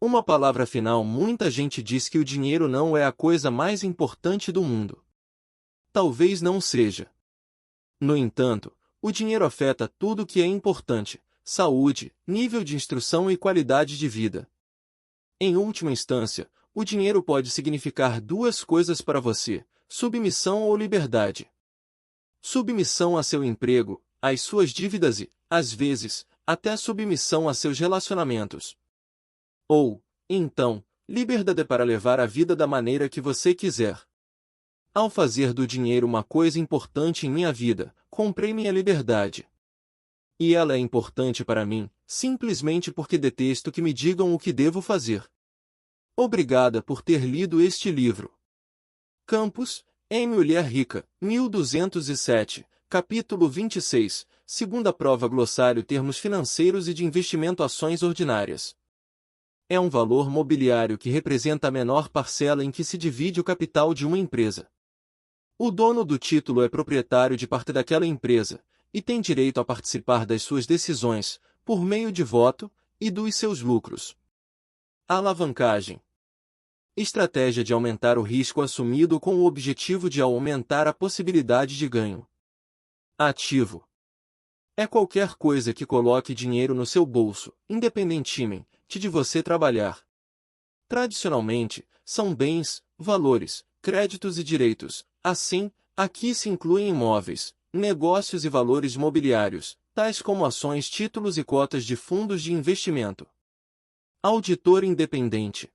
Uma palavra final: muita gente diz que o dinheiro não é a coisa mais importante do mundo. Talvez não seja. No entanto, o dinheiro afeta tudo o que é importante: saúde, nível de instrução e qualidade de vida. Em última instância, o dinheiro pode significar duas coisas para você: submissão ou liberdade. Submissão a seu emprego, às suas dívidas e, às vezes, até submissão a seus relacionamentos. Ou, então, liberdade para levar a vida da maneira que você quiser. Ao fazer do dinheiro uma coisa importante em minha vida, comprei minha liberdade. E ela é importante para mim, simplesmente porque detesto que me digam o que devo fazer. Obrigada por ter lido este livro. Campos, M. Mulher Rica, 1207, capítulo 26, segunda prova glossário termos financeiros e de investimento ações ordinárias. É um valor mobiliário que representa a menor parcela em que se divide o capital de uma empresa. O dono do título é proprietário de parte daquela empresa, e tem direito a participar das suas decisões, por meio de voto, e dos seus lucros. Alavancagem. Estratégia de aumentar o risco assumido com o objetivo de aumentar a possibilidade de ganho. Ativo. É qualquer coisa que coloque dinheiro no seu bolso, independentemente de você trabalhar. Tradicionalmente, são bens, valores, créditos e direitos. Assim, aqui se incluem imóveis, negócios e valores mobiliários, tais como ações, títulos e cotas de fundos de investimento. Auditor independente.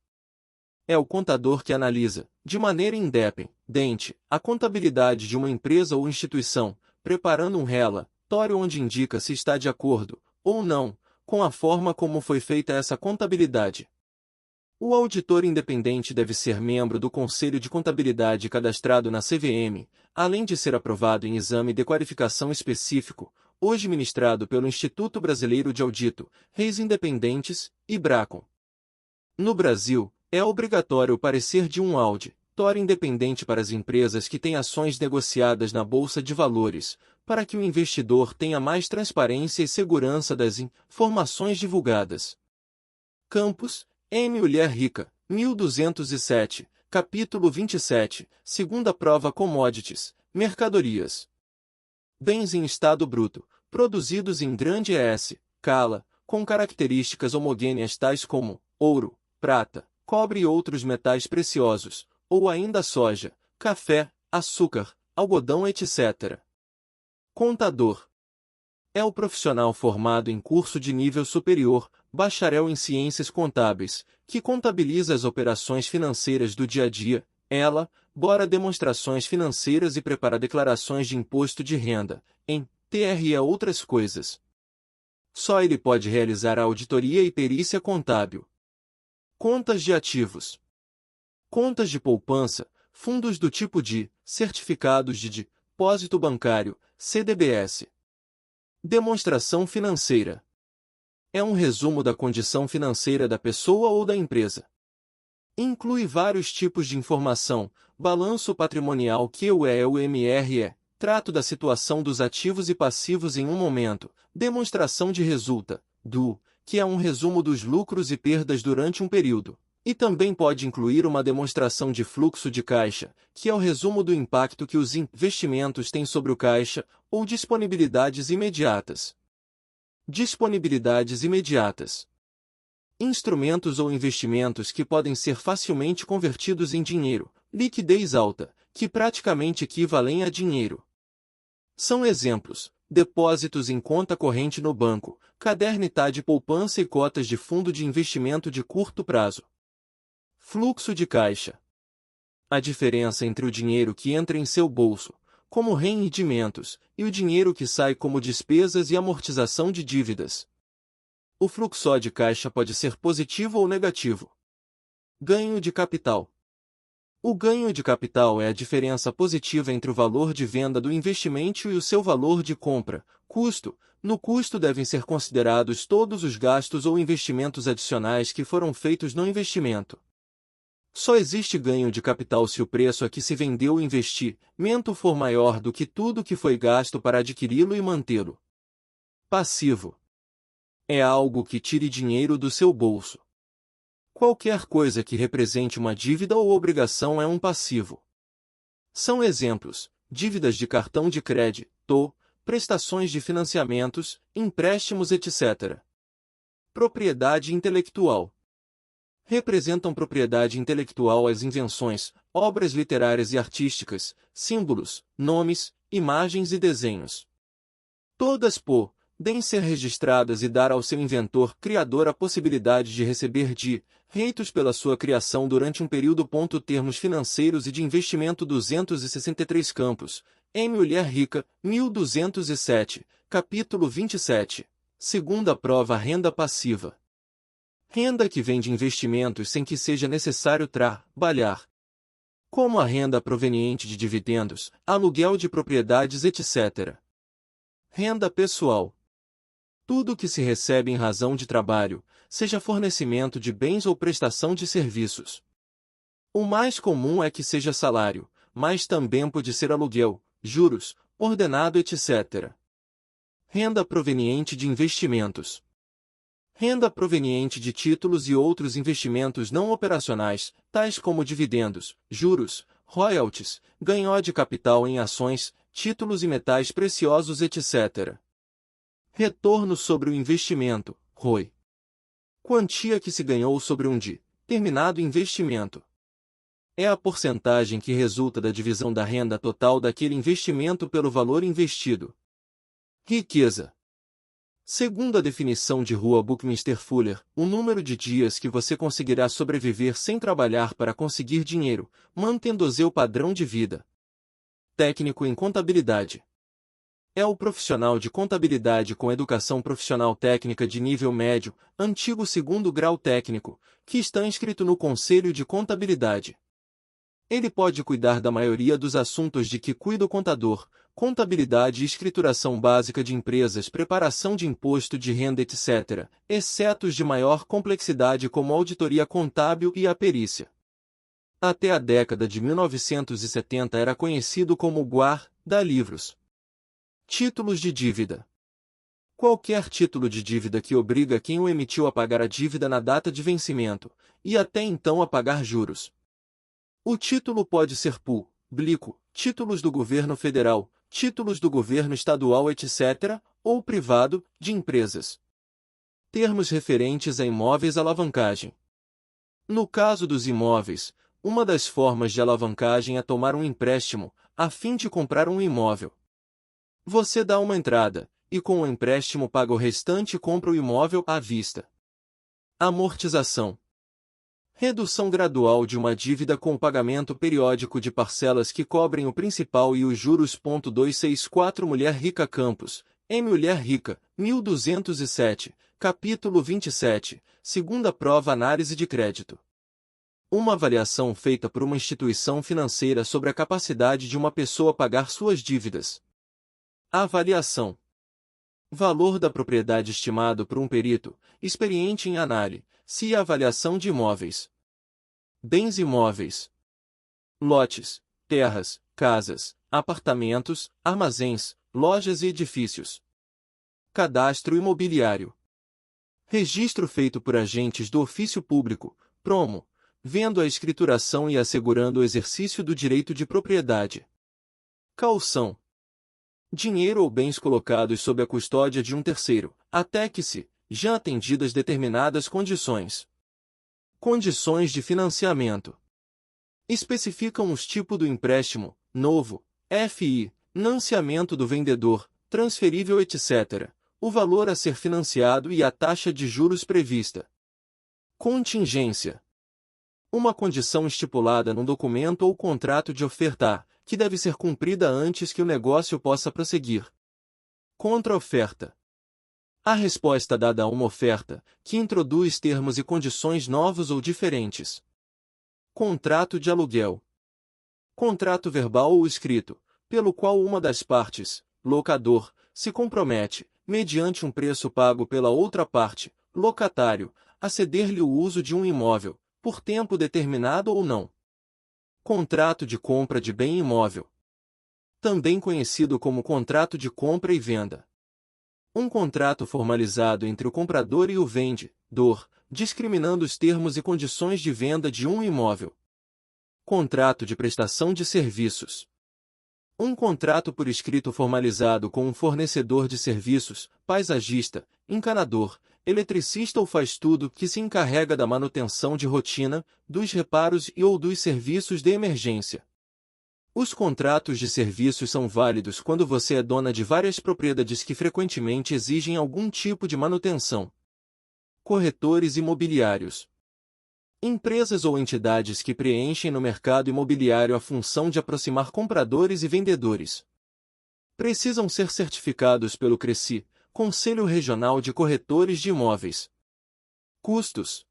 É o contador que analisa, de maneira independente, a contabilidade de uma empresa ou instituição, preparando um relatório onde indica se está de acordo, ou não, com a forma como foi feita essa contabilidade. O auditor independente deve ser membro do Conselho de Contabilidade cadastrado na CVM, além de ser aprovado em exame de qualificação específico, hoje ministrado pelo Instituto Brasileiro de Audito, Reis Independentes, IBRACON. No Brasil, é obrigatório o parecer de um auditor independente para as empresas que têm ações negociadas na Bolsa de Valores, para que o investidor tenha mais transparência e segurança das informações divulgadas. Campos, M. Mulher Rica, 1207, capítulo 27, segunda prova commodities, mercadorias. Bens em estado bruto, produzidos em grande escala, com características homogêneas tais como ouro, prata, cobre e outros metais preciosos, ou ainda soja, café, açúcar, algodão, etc. Contador. É o profissional formado em curso de nível superior, bacharel em ciências contábeis, que contabiliza as operações financeiras do dia a dia, elabora demonstrações financeiras e prepara declarações de imposto de renda, em TR e outras coisas. Só ele pode realizar a auditoria e perícia contábil. Contas de ativos. Contas de poupança, fundos do tipo de certificados de depósito bancário, CDBS. Demonstração financeira. É um resumo da condição financeira da pessoa ou da empresa. Inclui vários tipos de informação: balanço patrimonial, que é o MRE, trato da situação dos ativos e passivos em um momento, demonstração de resultado, que é um resumo dos lucros e perdas durante um período. E também pode incluir uma demonstração de fluxo de caixa, que é o resumo do impacto que os investimentos têm sobre o caixa, ou disponibilidades imediatas. Disponibilidades imediatas. Instrumentos ou investimentos que podem ser facilmente convertidos em dinheiro, liquidez alta, que praticamente equivalem a dinheiro. São exemplos: depósitos em conta corrente no banco, caderneta de poupança e cotas de fundo de investimento de curto prazo. Fluxo de caixa. A diferença entre o dinheiro que entra em seu bolso, como rendimentos, e o dinheiro que sai como despesas e amortização de dívidas. O fluxo de caixa pode ser positivo ou negativo. Ganho de capital. O ganho de capital é a diferença positiva entre o valor de venda do investimento e o seu valor de compra, custo. No custo devem ser considerados todos os gastos ou investimentos adicionais que foram feitos no investimento. Só existe ganho de capital se o preço a que se vendeu o investimento for maior do que tudo que foi gasto para adquiri-lo e mantê-lo. Passivo. É algo que tire dinheiro do seu bolso. Qualquer coisa que represente uma dívida ou obrigação é um passivo. São exemplos: dívidas de cartão de crédito, prestações de financiamentos, empréstimos, etc. Propriedade intelectual. Representam propriedade intelectual as invenções, obras literárias e artísticas, símbolos, nomes, imagens e desenhos. Todas podem ser registradas e dar ao seu inventor criador a possibilidade de receber direitos pela sua criação durante um período. Termos financeiros e de investimento 263 campos. M. Mulher Rica, 1207, capítulo 27. Segunda prova: renda passiva. Renda que vem de investimentos sem que seja necessário trabalhar. Como a renda proveniente de dividendos, aluguel de propriedades, etc. Renda pessoal. Tudo que se recebe em razão de trabalho, seja fornecimento de bens ou prestação de serviços. O mais comum é que seja salário, mas também pode ser aluguel, juros, ordenado, etc. Renda proveniente de investimentos. Renda proveniente de títulos e outros investimentos não operacionais, tais como dividendos, juros, royalties, ganho de capital em ações, títulos e metais preciosos, etc. Retorno sobre o investimento, ROI. Quantia que se ganhou sobre um determinado investimento. É a porcentagem que resulta da divisão da renda total daquele investimento pelo valor investido. Riqueza. Segundo a definição de Rua Buckminster Fuller, o número de dias que você conseguirá sobreviver sem trabalhar para conseguir dinheiro, mantendo o seu padrão de vida. Técnico em contabilidade. É o profissional de contabilidade com educação profissional técnica de nível médio, antigo segundo grau técnico, que está inscrito no Conselho de Contabilidade. Ele pode cuidar da maioria dos assuntos de que cuida o contador: contabilidade e escrituração básica de empresas, preparação de imposto de renda, etc., exceto os de maior complexidade como a auditoria contábil e a perícia. Até a década de 1970 era conhecido como guarda-livros. Títulos de dívida. Qualquer título de dívida que obriga quem o emitiu a pagar a dívida na data de vencimento, e até então a pagar juros. O título pode ser público, títulos do governo federal, títulos do governo estadual, etc., ou privado, de empresas. Termos referentes a imóveis: alavancagem. No caso dos imóveis, uma das formas de alavancagem é tomar um empréstimo, a fim de comprar um imóvel. Você dá uma entrada, e com o empréstimo paga o restante e compra o imóvel à vista. Amortização. Redução gradual de uma dívida com o pagamento periódico de parcelas que cobrem o principal e os juros. 264 Mulher Rica Campos, M. Mulher Rica, 1207, capítulo 27, segunda prova: análise de crédito. Uma avaliação feita por uma instituição financeira sobre a capacidade de uma pessoa pagar suas dívidas. Avaliação. Valor da propriedade estimado por um perito, experiente em análise e avaliação de imóveis. Bens imóveis. Lotes, terras, casas, apartamentos, armazéns, lojas e edifícios. Cadastro imobiliário. Registro feito por agentes do ofício público, promovendo a escrituração e assegurando o exercício do direito de propriedade. Caução. Dinheiro ou bens colocados sob a custódia de um terceiro, até que já atendidas determinadas condições. Condições de financiamento. Especificam os tipos do empréstimo, novo, FI, financiamento do vendedor, transferível, etc., o valor a ser financiado e a taxa de juros prevista. Contingência. Uma condição estipulada num documento ou contrato de oferta, que deve ser cumprida antes que o negócio possa prosseguir. Contra-oferta. A resposta dada a uma oferta, que introduz termos e condições novos ou diferentes. Contrato de aluguel. Contrato verbal ou escrito, pelo qual uma das partes, locador, se compromete, mediante um preço pago pela outra parte, locatário, a ceder-lhe o uso de um imóvel, por tempo determinado ou não. Contrato de compra de bem imóvel. Também conhecido como contrato de compra e venda. Um contrato formalizado entre o comprador e o vendedor, discriminando os termos e condições de venda de um imóvel. Contrato de prestação de serviços. Um contrato por escrito formalizado com um fornecedor de serviços, paisagista, encanador, eletricista ou faz-tudo que se encarrega da manutenção de rotina, dos reparos e ou dos serviços de emergência. Os contratos de serviços são válidos quando você é dona de várias propriedades que frequentemente exigem algum tipo de manutenção. Corretores imobiliários. Empresas ou entidades que preenchem no mercado imobiliário a função de aproximar compradores e vendedores. Precisam ser certificados pelo CRECI, Conselho Regional de Corretores de Imóveis. Custos.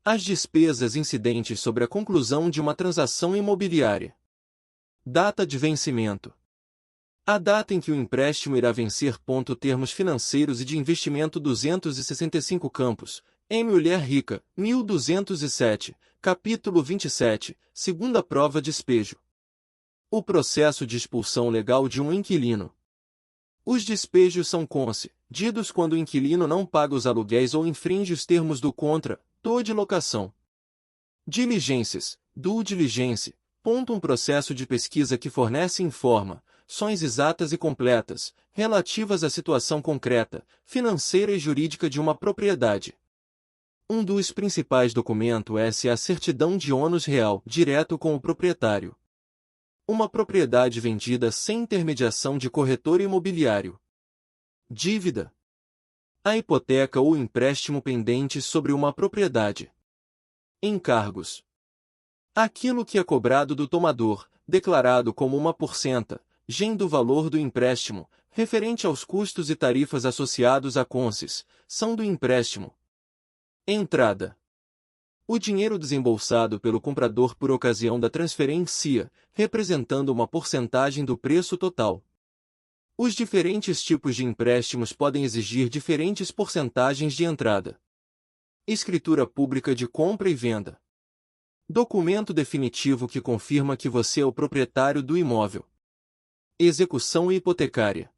As despesas incidentes sobre a conclusão de uma transação imobiliária. Data de vencimento. A data em que o empréstimo irá vencer. Termos financeiros e de investimento 265 Campos, M. Mulher Rica, 1207, capítulo 27, segunda prova despejo. O processo de expulsão legal de um inquilino. Os despejos são concedidos quando o inquilino não paga os aluguéis ou infringe os termos do contrato de locação. Diligências, due diligence. Um processo de pesquisa que fornece informações exatas e completas, relativas à situação concreta, financeira e jurídica de uma propriedade. Um dos principais documentos é a certidão de ônus real, direto com o proprietário. Uma propriedade vendida sem intermediação de corretor imobiliário. Dívida. A hipoteca ou empréstimo pendente sobre uma propriedade. Encargos. Aquilo que é cobrado do tomador, declarado como uma porcentagem do valor do empréstimo, referente aos custos e tarifas associados à concessão do empréstimo. Entrada. O dinheiro desembolsado pelo comprador por ocasião da transferência, representando uma porcentagem do preço total. Os diferentes tipos de empréstimos podem exigir diferentes porcentagens de entrada. Escritura pública de compra e venda. Documento definitivo que confirma que você é o proprietário do imóvel. Execução hipotecária.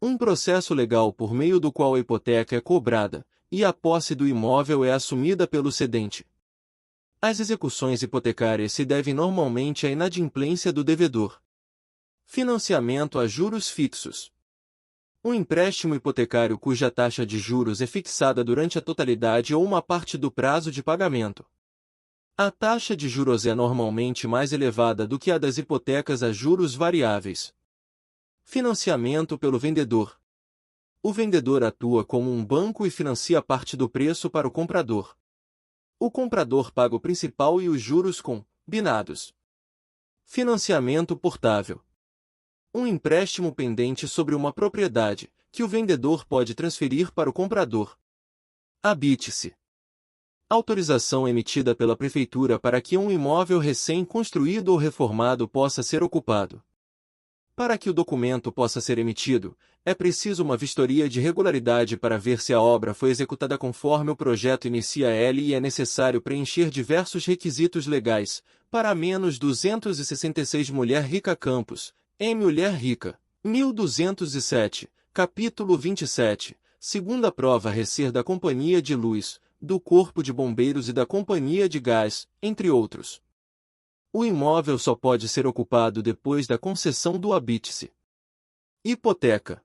Um processo legal por meio do qual a hipoteca é cobrada, e a posse do imóvel é assumida pelo cedente. As execuções hipotecárias se devem normalmente à inadimplência do devedor. Financiamento a juros fixos. Um empréstimo hipotecário cuja taxa de juros é fixada durante a totalidade ou uma parte do prazo de pagamento. A taxa de juros é normalmente mais elevada do que a das hipotecas a juros variáveis. Financiamento pelo vendedor. O vendedor atua como um banco e financia parte do preço para o comprador. O comprador paga o principal e os juros combinados. Financiamento portável. Um empréstimo pendente sobre uma propriedade, que o vendedor pode transferir para o comprador. Habite-se. Autorização emitida pela Prefeitura para que um imóvel recém-construído ou reformado possa ser ocupado. Para que o documento possa ser emitido, é preciso uma vistoria de regularidade para ver se a obra foi executada conforme o projeto inicia e é necessário preencher diversos requisitos legais, para menos 266 Mulher Rica Campos, M. Mulher Rica, 1207, capítulo 27, segunda prova recer da Companhia de Luz, do Corpo de Bombeiros e da Companhia de Gás, entre outros. O imóvel só pode ser ocupado depois da concessão do habite-se. Hipoteca.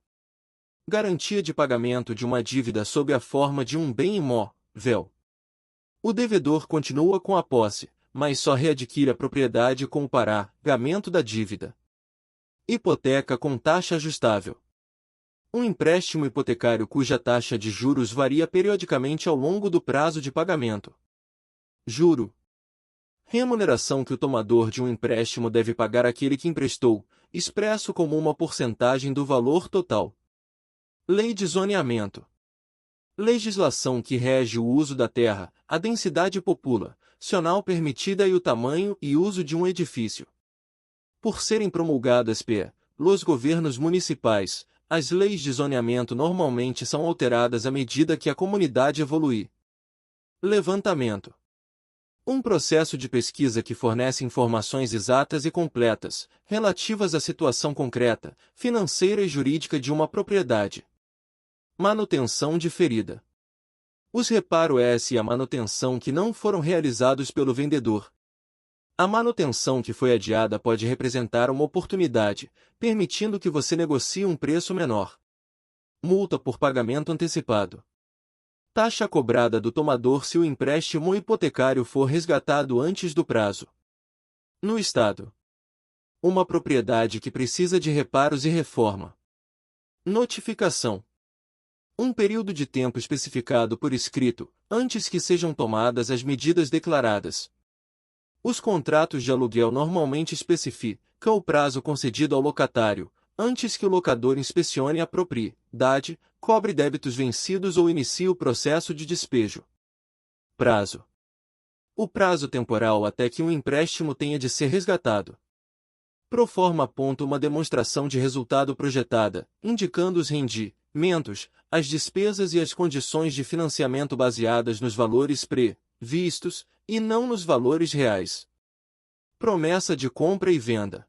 Garantia de pagamento de uma dívida sob a forma de um bem imóvel. O devedor continua com a posse, mas só readquire a propriedade com o pagamento da dívida. Hipoteca com taxa ajustável. Um empréstimo hipotecário cuja taxa de juros varia periodicamente ao longo do prazo de pagamento. Juro. Remuneração que o tomador de um empréstimo deve pagar àquele que emprestou, expresso como uma porcentagem do valor total. Lei de zoneamento. Legislação que rege o uso da terra, a densidade populacional permitida e o tamanho e uso de um edifício. Por serem promulgadas pelos governos municipais, as leis de zoneamento normalmente são alteradas à medida que a comunidade evolui. Levantamento. Um processo de pesquisa que fornece informações exatas e completas, relativas à situação concreta, financeira e jurídica de uma propriedade. Manutenção diferida. Os reparos e a manutenção que não foram realizados pelo vendedor. A manutenção que foi adiada pode representar uma oportunidade, permitindo que você negocie um preço menor. Multa por pagamento antecipado. Taxa cobrada do tomador se o empréstimo hipotecário for resgatado antes do prazo. No estado. Uma propriedade que precisa de reparos e reforma. Notificação. Um período de tempo especificado por escrito, antes que sejam tomadas as medidas declaradas. Os contratos de aluguel normalmente especificam o prazo concedido ao locatário, antes que o locador inspecione a propriedade, cobre débitos vencidos ou inicie o processo de despejo. Prazo. O prazo temporal até que um empréstimo tenha de ser resgatado. Proforma aponta uma demonstração de resultado projetada, indicando os rendimentos, as despesas e as condições de financiamento baseadas nos valores previstos, e não nos valores reais. Promessa de compra e venda.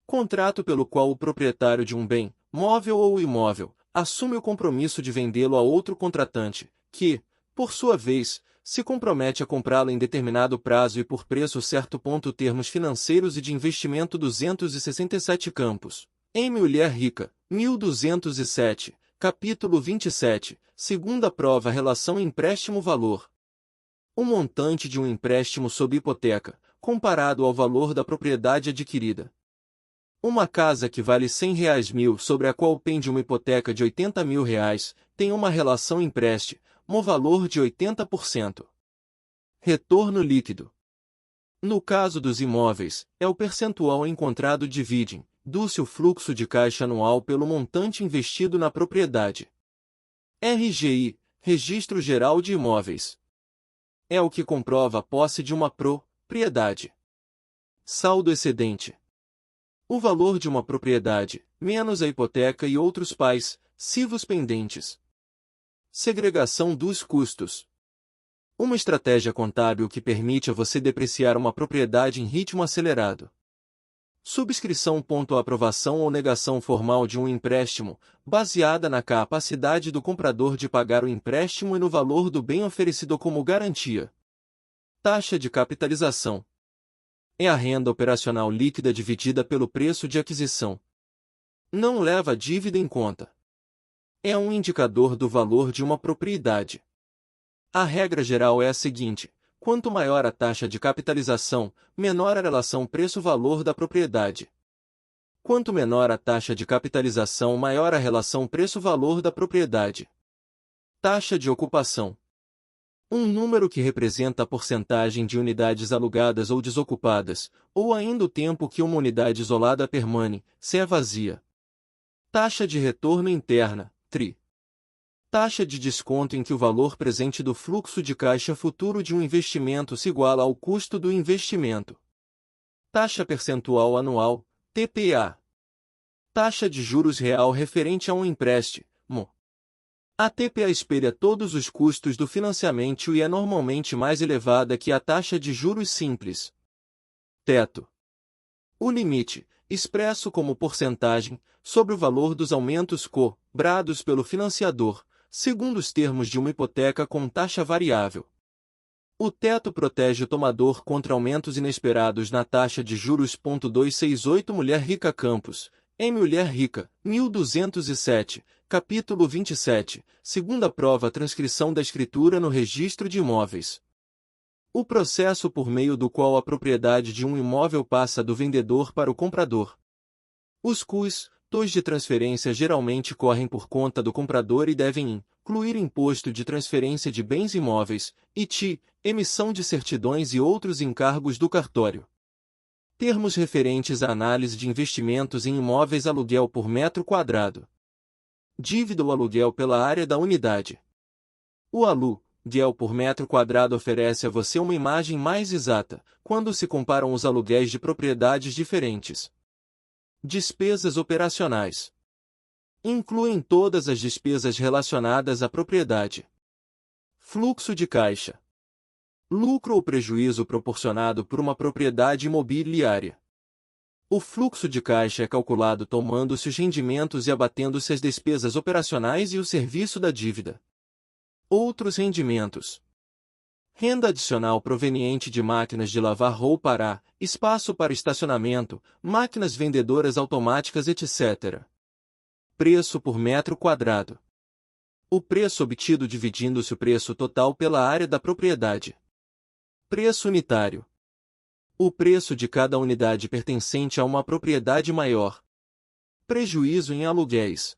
Contrato pelo qual o proprietário de um bem, móvel ou imóvel, assume o compromisso de vendê-lo a outro contratante, que, por sua vez, se compromete a comprá-lo em determinado prazo e por preço certo. Termos financeiros e de investimento 267 Campos. Em Mulher Rica, 1207, capítulo 27, segunda prova relação empréstimo-valor. O montante de um empréstimo sob hipoteca, comparado ao valor da propriedade adquirida. Uma casa que vale R$ 100.000 sobre a qual pende uma hipoteca de R$ 80.000, tem uma relação empréstimo, valor de 80%. Retorno líquido. No caso dos imóveis, é o percentual encontrado divide-se o fluxo de caixa anual pelo montante investido na propriedade. RGI, Registro Geral de Imóveis. É o que comprova a posse de uma propriedade. Saldo excedente. O valor de uma propriedade, menos a hipoteca e outros passivos pendentes. Segregação dos custos. Uma estratégia contábil que permite a você depreciar uma propriedade em ritmo acelerado. Subscrição. Aprovação ou negação formal de um empréstimo, baseada na capacidade do comprador de pagar o empréstimo e no valor do bem oferecido como garantia. Taxa de capitalização. É a renda operacional líquida dividida pelo preço de aquisição. Não leva a dívida em conta. É um indicador do valor de uma propriedade. A regra geral é a seguinte: quanto maior a taxa de capitalização, menor a relação preço-valor da propriedade. Quanto menor a taxa de capitalização, maior a relação preço-valor da propriedade. Taxa de ocupação. Um número que representa a porcentagem de unidades alugadas ou desocupadas, ou ainda o tempo que uma unidade isolada permanece vazia. Taxa de retorno interna, TRI. Taxa de desconto em que o valor presente do fluxo de caixa futuro de um investimento se iguala ao custo do investimento. Taxa percentual anual, TPA. Taxa de juros real referente a um empréstimo. A TPA espelha todos os custos do financiamento e é normalmente mais elevada que a taxa de juros simples. Teto. O limite, expresso como porcentagem, sobre o valor dos aumentos cobrados pelo financiador, segundo os termos de uma hipoteca com taxa variável. O teto protege o tomador contra aumentos inesperados na taxa de juros. 268 Mulher Rica Campos. Em Mulher Rica, 1207, capítulo 27, segunda prova transcrição da escritura no registro de imóveis. O processo por meio do qual a propriedade de um imóvel passa do vendedor para o comprador. Os custos de transferência geralmente correm por conta do comprador e devem incluir imposto de transferência de bens imóveis, ITI, emissão de certidões e outros encargos do cartório. Termos referentes à análise de investimentos em imóveis: aluguel por metro quadrado. Dívida ou aluguel pela área da unidade. O aluguel por metro quadrado oferece a você uma imagem mais exata, quando se comparam os aluguéis de propriedades diferentes. Despesas operacionais. Incluem todas as despesas relacionadas à propriedade. Fluxo de caixa. Lucro ou prejuízo proporcionado por uma propriedade imobiliária. O fluxo de caixa é calculado tomando-se os rendimentos e abatendo-se as despesas operacionais e o serviço da dívida. Outros rendimentos. Renda adicional proveniente de máquinas de lavar roupa, espaço para estacionamento, máquinas vendedoras automáticas, etc. Preço por metro quadrado. O preço obtido dividindo-se o preço total pela área da propriedade. Preço unitário. O preço de cada unidade pertencente a uma propriedade maior. Prejuízo em aluguéis.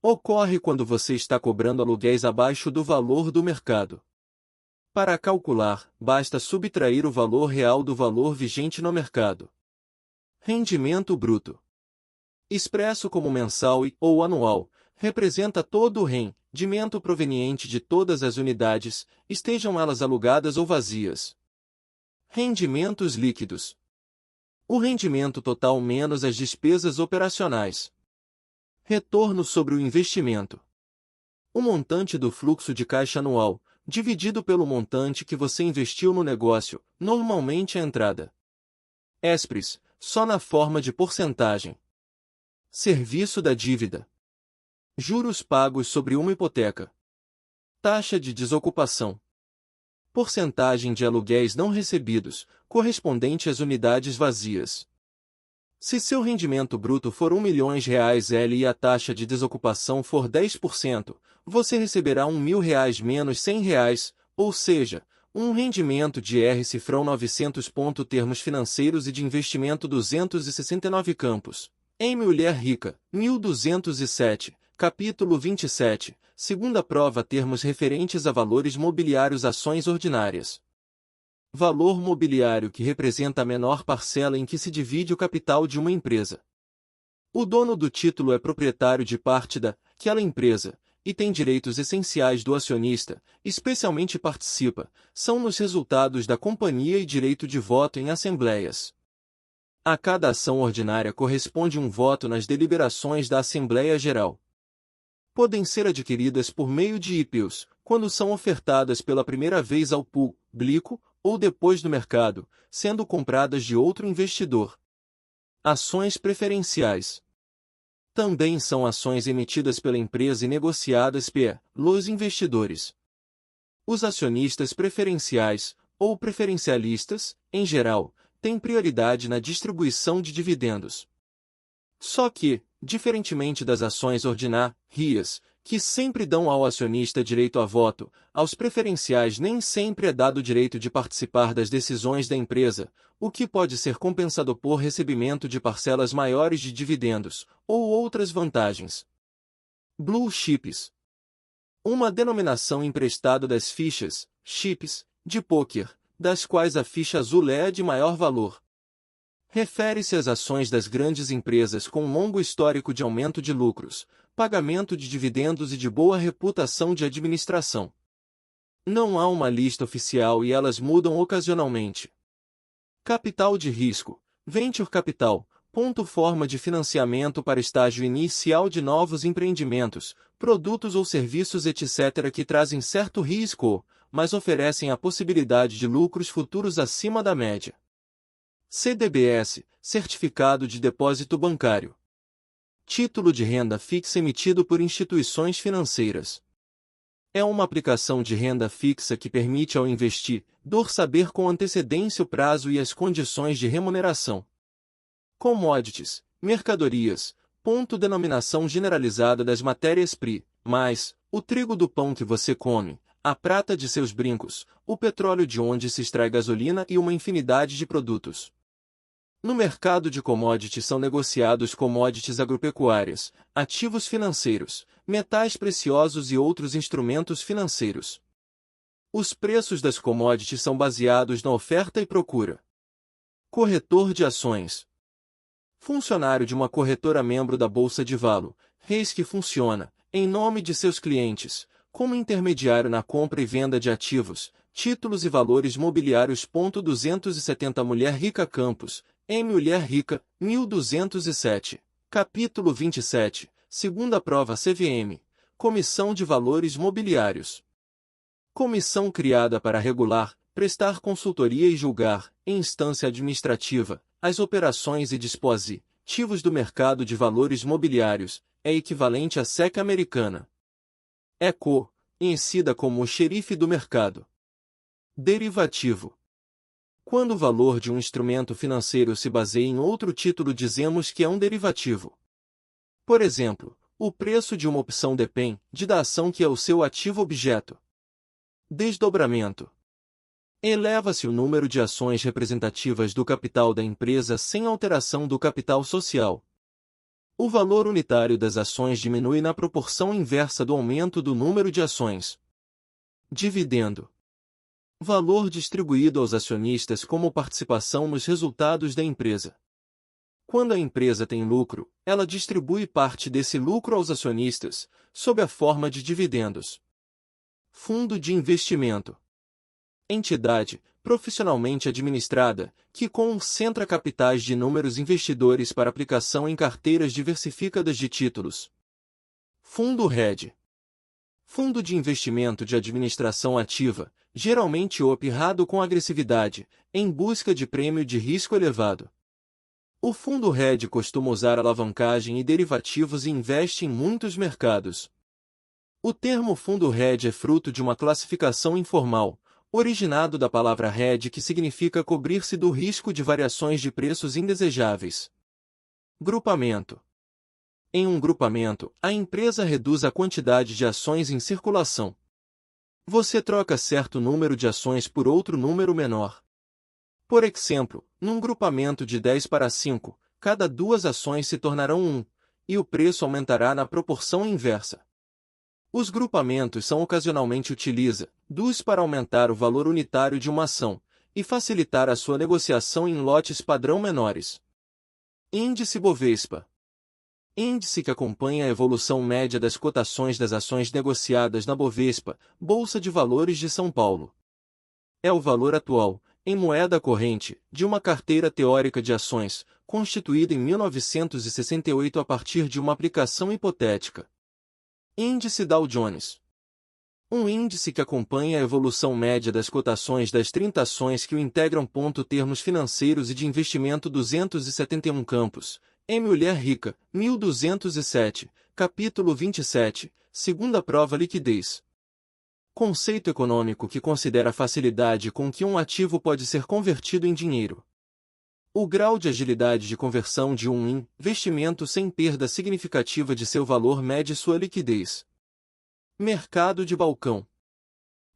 Ocorre quando você está cobrando aluguéis abaixo do valor do mercado. Para calcular, basta subtrair o valor real do valor vigente no mercado. Rendimento bruto. Expresso como mensal ou anual, representa todo o rendimento proveniente de todas as unidades, estejam elas alugadas ou vazias. Rendimentos líquidos. O rendimento total menos as despesas operacionais. Retorno sobre o investimento. O montante do fluxo de caixa anual, dividido pelo montante que você investiu no negócio, normalmente a entrada. ESPRES, só na forma de porcentagem. Serviço da dívida. Juros pagos sobre uma hipoteca. Taxa de desocupação. Porcentagem de aluguéis não recebidos, correspondente às unidades vazias. Se seu rendimento bruto for R$ 1.000.000 e a taxa de desocupação for 10%, você receberá R$ 1.000 menos R$ 100, ou seja, um rendimento de R$ 900. Termos financeiros e de investimento 269 campos. Em Mulher Rica, 1207, capítulo 27, segunda prova termos referentes a valores mobiliários ações ordinárias. Valor mobiliário que representa a menor parcela em que se divide o capital de uma empresa. O dono do título é proprietário de parte daquela empresa, e tem direitos essenciais do acionista, especialmente participa, são nos resultados da companhia e direito de voto em assembleias. A cada ação ordinária corresponde um voto nas deliberações da Assembleia Geral. Podem ser adquiridas por meio de IPOs, quando são ofertadas pela primeira vez ao público, ou depois do mercado, sendo compradas de outro investidor. Ações preferenciais. Também são ações emitidas pela empresa e negociadas pelos investidores. Os acionistas preferenciais, ou preferencialistas, em geral, têm prioridade na distribuição de dividendos. Só que, diferentemente das ações ordinárias, que sempre dão ao acionista direito a voto, aos preferenciais nem sempre é dado o direito de participar das decisões da empresa, o que pode ser compensado por recebimento de parcelas maiores de dividendos, ou outras vantagens. Blue Chips. Uma denominação emprestada das fichas, chips, de pôquer, das quais a ficha azul é a de maior valor. Refere-se às ações das grandes empresas com um longo histórico de aumento de lucros, pagamento de dividendos e de boa reputação de administração. Não há uma lista oficial e elas mudam ocasionalmente. Capital de risco, venture capital, forma de financiamento para estágio inicial de novos empreendimentos, produtos ou serviços etc. que trazem certo risco, mas oferecem a possibilidade de lucros futuros acima da média. CDBS, Certificado de Depósito Bancário. Título de renda fixa emitido por instituições financeiras. É uma aplicação de renda fixa que permite ao investidor saber com antecedência o prazo e as condições de remuneração. Commodities, mercadorias, denominação generalizada das matérias-primas, o trigo do pão que você come, a prata de seus brincos, o petróleo de onde se extrai gasolina e uma infinidade de produtos. No mercado de commodities são negociados commodities agropecuárias, ativos financeiros, metais preciosos e outros instrumentos financeiros. Os preços das commodities são baseados na oferta e procura. Corretor de ações. Funcionário de uma corretora membro da Bolsa de Valores que funciona, em nome de seus clientes, como intermediário na compra e venda de ativos, títulos e valores mobiliários. 270 Mulher Rica Campos, em Mulher Rica, 1207. Capítulo 27, segunda prova CVM, Comissão de Valores Mobiliários. Comissão criada para regular, prestar consultoria e julgar, em instância administrativa, as operações e dispositivos do mercado de valores mobiliários, é equivalente à SEC americana. ECO, conhecida como o xerife do mercado. Derivativo. Quando o valor de um instrumento financeiro se baseia em outro título, dizemos que é um derivativo. Por exemplo, o preço de uma opção depende da ação que é o seu ativo objeto. Desdobramento. Eleva-se o número de ações representativas do capital da empresa sem alteração do capital social. O valor unitário das ações diminui na proporção inversa do aumento do número de ações. Dividendo. Valor distribuído aos acionistas como participação nos resultados da empresa. Quando a empresa tem lucro, ela distribui parte desse lucro aos acionistas, sob a forma de dividendos. Fundo de investimento. Entidade, profissionalmente administrada, que concentra capitais de inúmeros investidores para aplicação em carteiras diversificadas de títulos. Fundo hedge. Fundo de investimento de administração ativa, geralmente operado com agressividade, em busca de prêmio de risco elevado. O fundo hedge costuma usar alavancagem e derivativos e investe em muitos mercados. O termo fundo hedge é fruto de uma classificação informal, originado da palavra hedge, que significa cobrir-se do risco de variações de preços indesejáveis. Grupamento. Em um grupamento, a empresa reduz a quantidade de ações em circulação. Você troca certo número de ações por outro número menor. Por exemplo, num grupamento de 10 para 5, cada 2 ações se tornarão 1, e o preço aumentará na proporção inversa. Os grupamentos são ocasionalmente utilizados para aumentar o valor unitário de uma ação e facilitar a sua negociação em lotes padrão menores. Índice Bovespa. Índice que acompanha a evolução média das cotações das ações negociadas na Bovespa, Bolsa de Valores de São Paulo. É o valor atual, em moeda corrente, de uma carteira teórica de ações, constituída em 1968 a partir de uma aplicação hipotética. Índice Dow Jones. Um índice que acompanha a evolução média das cotações das 30 ações que o integram. Termos financeiros e de investimento 271 campos. Mulher Rica, 1207, capítulo 27, segunda prova liquidez. Conceito econômico que considera a facilidade com que um ativo pode ser convertido em dinheiro. O grau de agilidade de conversão de um investimento sem perda significativa de seu valor mede sua liquidez. Mercado de balcão.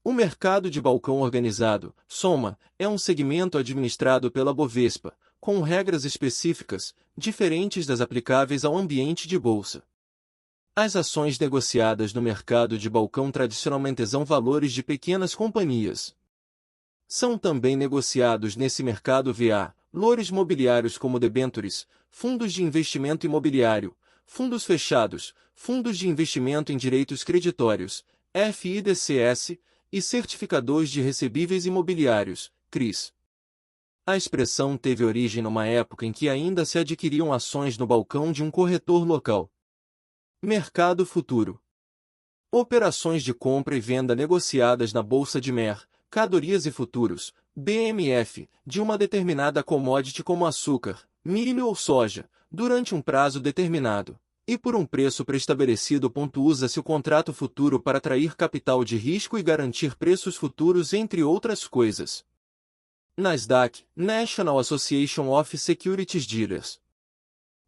O mercado de balcão organizado, SOMA, é um segmento administrado pela Bovespa, com regras específicas, diferentes das aplicáveis ao ambiente de bolsa. As ações negociadas no mercado de balcão tradicionalmente são valores de pequenas companhias. São também negociados nesse mercado valores mobiliários como debêntures, fundos de investimento imobiliário, fundos fechados, fundos de investimento em direitos creditórios, FIDCs, e certificadores de recebíveis imobiliários, CRIs. A expressão teve origem numa época em que ainda se adquiriam ações no balcão de um corretor local. Mercado futuro. Operações de compra e venda negociadas na Bolsa de Mercadorias e Futuros, BMF, de uma determinada commodity como açúcar, milho ou soja, durante um prazo determinado, e por um preço preestabelecido. Usa-se o contrato futuro para atrair capital de risco e garantir preços futuros, entre outras coisas. Nasdaq, National Association of Securities Dealers.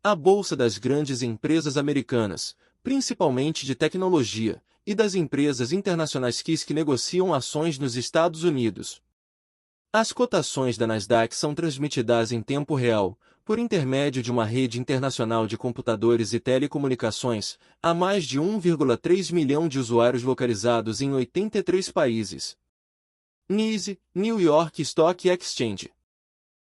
A bolsa das grandes empresas americanas, principalmente de tecnologia, e das empresas internacionais que negociam ações nos Estados Unidos. As cotações da Nasdaq são transmitidas em tempo real, por intermédio de uma rede internacional de computadores e telecomunicações, a mais de 1,3 milhão de usuários localizados em 83 países. NYSE, New York Stock Exchange.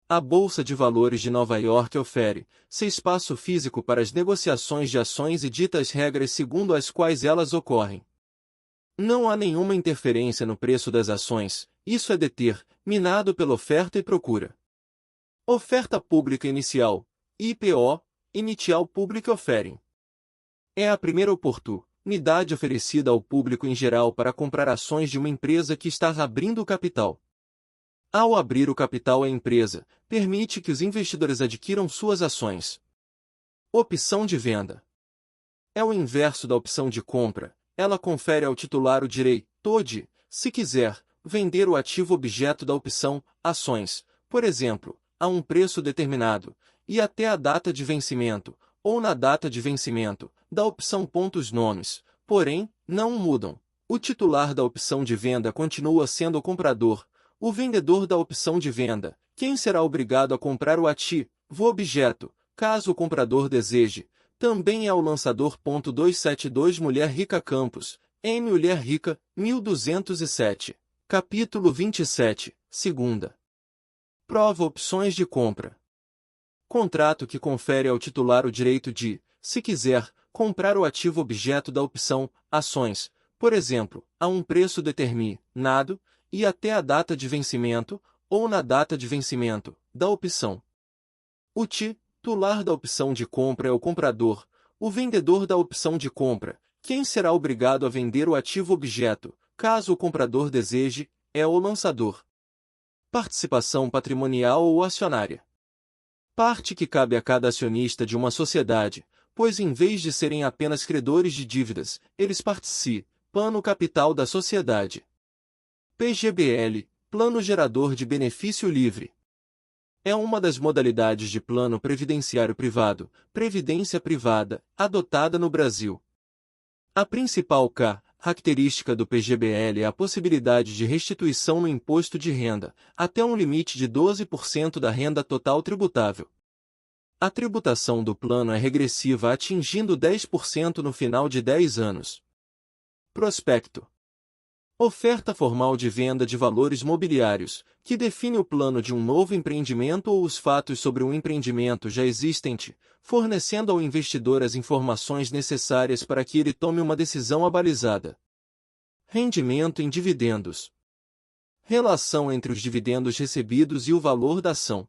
A Bolsa de Valores de Nova York oferece espaço físico para as negociações de ações e dita as regras segundo as quais elas ocorrem. Não há nenhuma interferência no preço das ações, isso é determinado pela oferta e procura. Oferta pública inicial, IPO, Initial Public Offering. É a primeira oportunidade oferecida ao público em geral para comprar ações de uma empresa que está abrindo o capital. Ao abrir o capital, a empresa permite que os investidores adquiram suas ações. Opção de venda. É o inverso da opção de compra, ela confere ao titular o direito de, se quiser, vender o ativo objeto da opção, ações, por exemplo, a um preço determinado, e até a data de vencimento, ou na data de vencimento, da opção. Os nomes, porém, não mudam. O titular da opção de venda continua sendo o comprador, o vendedor da opção de venda, quem será obrigado a comprar o ativo objeto, caso o comprador deseje, também é o lançador. 272 Mulher Rica Campos, M. Mulher Rica, 1207. Capítulo 27, segunda. Prova opções de compra. Contrato que confere ao titular o direito de, se quiser, comprar o ativo objeto da opção, ações, por exemplo, a um preço determinado, e até a data de vencimento, ou na data de vencimento, da opção. O titular da opção de compra é o comprador, o vendedor da opção de compra, quem será obrigado a vender o ativo objeto, caso o comprador deseje, é o lançador. Participação patrimonial ou acionária. Parte que cabe a cada acionista de uma sociedade, pois em vez de serem apenas credores de dívidas, eles participam no capital da sociedade. PGBL, Plano Gerador de Benefício Livre. É uma das modalidades de plano previdenciário privado, previdência privada, adotada no Brasil. A principal característica do PGBL é a possibilidade de restituição no imposto de renda, até um limite de 12% da renda total tributável. A tributação do plano é regressiva, atingindo 10% no final de 10 anos. Prospecto. Oferta formal de venda de valores mobiliários, que define o plano de um novo empreendimento ou os fatos sobre um empreendimento já existente, fornecendo ao investidor as informações necessárias para que ele tome uma decisão abalizada. Rendimento em dividendos. Relação entre os dividendos recebidos e o valor da ação.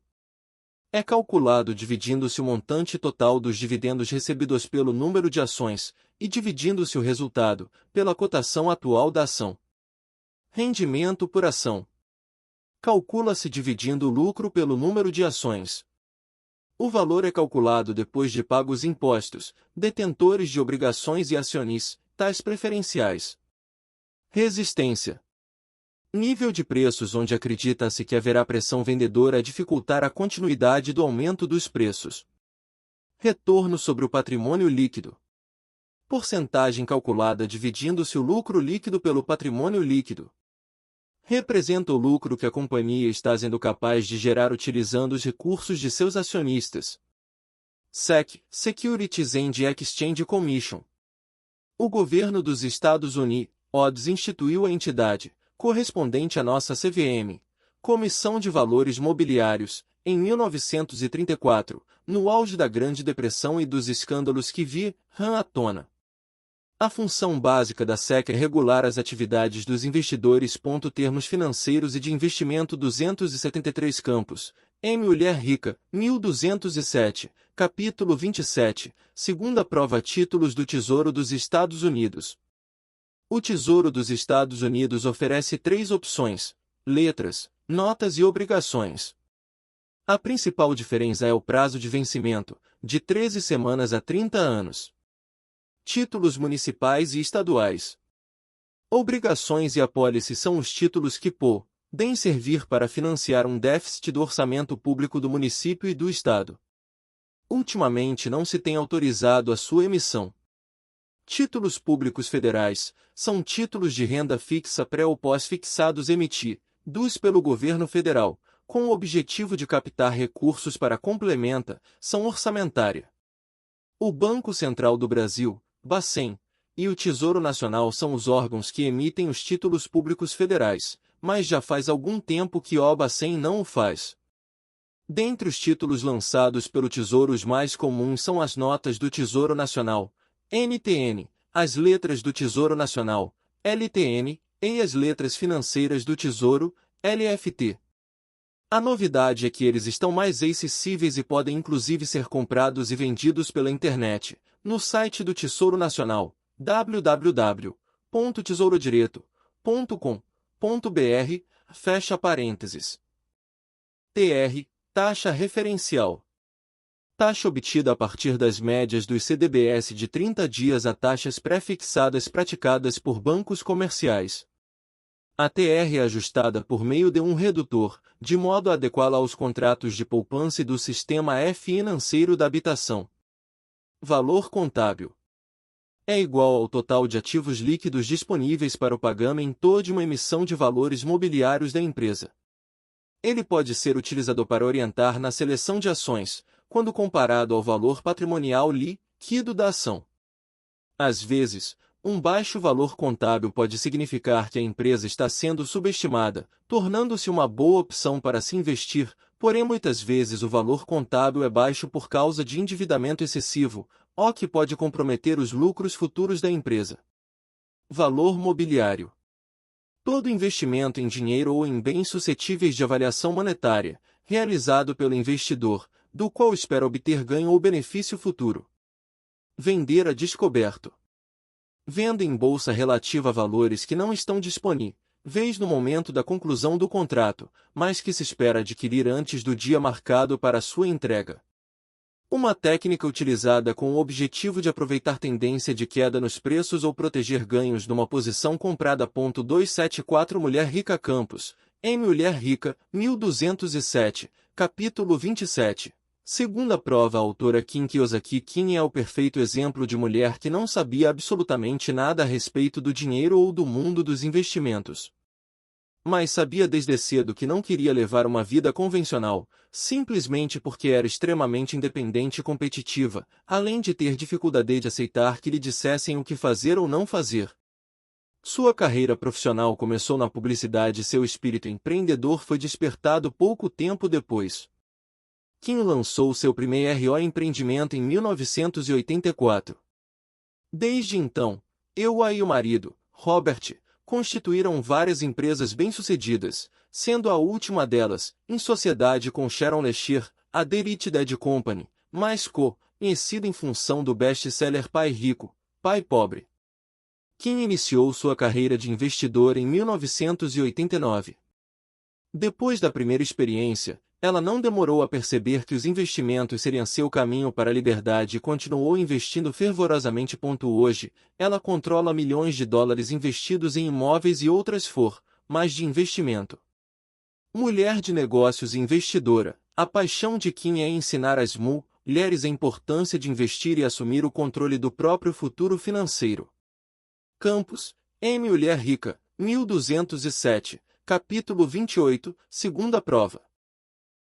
É calculado dividindo-se o montante total dos dividendos recebidos pelo número de ações, e dividindo-se o resultado, pela cotação atual da ação. Rendimento por ação. Calcula-se dividindo o lucro pelo número de ações. O valor é calculado depois de pagos impostos, detentores de obrigações e acionistas preferenciais. Resistência. Nível de preços onde acredita-se que haverá pressão vendedora a dificultar a continuidade do aumento dos preços. Retorno sobre o patrimônio líquido. Porcentagem calculada dividindo-se o lucro líquido pelo patrimônio líquido. Representa o lucro que a companhia está sendo capaz de gerar utilizando os recursos de seus acionistas. SEC, Securities and Exchange Commission. O governo dos Estados Unidos instituiu a entidade, correspondente à nossa CVM, Comissão de Valores Mobiliários, em 1934, no auge da Grande Depressão e dos escândalos que vieram à tona. A função básica da SEC é regular as atividades dos investidores. Termos financeiros e de investimento. 273 Campos, M. Mulher Rica, 1207, capítulo 27, segunda prova. Títulos do Tesouro dos Estados Unidos. O Tesouro dos Estados Unidos oferece 3 opções: letras, notas e obrigações. A principal diferença é o prazo de vencimento, de 13 semanas a 30 anos. Títulos municipais e estaduais. Obrigações e apólice são os títulos que podem servir para financiar um déficit do orçamento público do município e do estado. Ultimamente não se tem autorizado a sua emissão. Títulos públicos federais são títulos de renda fixa pré ou pós-fixados emitidos pelo governo federal, com o objetivo de captar recursos para complementação orçamentária. O Banco Central do Brasil, Bacen, e o Tesouro Nacional são os órgãos que emitem os títulos públicos federais, mas já faz algum tempo que o Bacen não o faz. Dentre os títulos lançados pelo Tesouro, os mais comuns são as notas do Tesouro Nacional, NTN, as letras do Tesouro Nacional, LTN, e as letras financeiras do Tesouro, LFT. A novidade é que eles estão mais acessíveis e podem inclusive ser comprados e vendidos pela internet, no site do Tesouro Nacional, www.tesourodireto.com.br, fecha parênteses. TR, taxa referencial. taxa obtida a partir das médias dos CDBs de 30 dias a taxas pré-fixadas praticadas por bancos comerciais. A TR é ajustada por meio de um redutor, de modo a adequá-la aos contratos de poupança do sistema financeiro da habitação. Valor contábil é igual ao total de ativos líquidos disponíveis para o pagamento de uma emissão de valores mobiliários da empresa. Ele pode ser utilizado para orientar na seleção de ações, quando comparado ao valor patrimonial líquido da ação. Às vezes, um baixo valor contábil pode significar que a empresa está sendo subestimada, tornando-se uma boa opção para se investir, porém muitas vezes o valor contábil é baixo por causa de endividamento excessivo, o que pode comprometer os lucros futuros da empresa. Valor mobiliário. Todo investimento em dinheiro ou em bens suscetíveis de avaliação monetária, realizado pelo investidor, do qual espera obter ganho ou benefício futuro. Vender a descoberto. Venda em bolsa relativa a valores que não estão disponíveis no momento da conclusão do contrato, mas que se espera adquirir antes do dia marcado para sua entrega. Uma técnica utilizada com o objetivo de aproveitar tendência de queda nos preços ou proteger ganhos numa posição comprada. 274 Mulher Rica Campos, em Mulher Rica, 1207, capítulo 27. Segunda prova, a autora Kim Kiyosaki Kim é o perfeito exemplo de mulher que não sabia absolutamente nada a respeito do dinheiro ou do mundo dos investimentos. Mas sabia desde cedo que não queria levar uma vida convencional, simplesmente porque era extremamente independente e competitiva, além de ter dificuldade de aceitar que lhe dissessem o que fazer ou não fazer. Sua carreira profissional começou na publicidade e seu espírito empreendedor foi despertado pouco tempo depois. Kim lançou seu primeiro empreendimento em 1984. Desde então, ela e o marido, Robert, constituíram várias empresas bem-sucedidas, sendo a última delas, em sociedade com Sharon Lecher, a The Rich Dad Company, mais conhecida em função do best-seller Pai Rico, Pai Pobre. Kim iniciou sua carreira de investidor em 1989. Depois da primeira experiência, ela não demorou a perceber que os investimentos seriam seu caminho para a liberdade e continuou investindo fervorosamente. Hoje, ela controla milhões de dólares investidos em imóveis e outras formas de investimento. Mulher de negócios e investidora, a paixão de Kim é ensinar às mulheres a importância de investir e assumir o controle do próprio futuro financeiro. Campos, M. Mulher Rica, 1207, capítulo 28, segunda prova.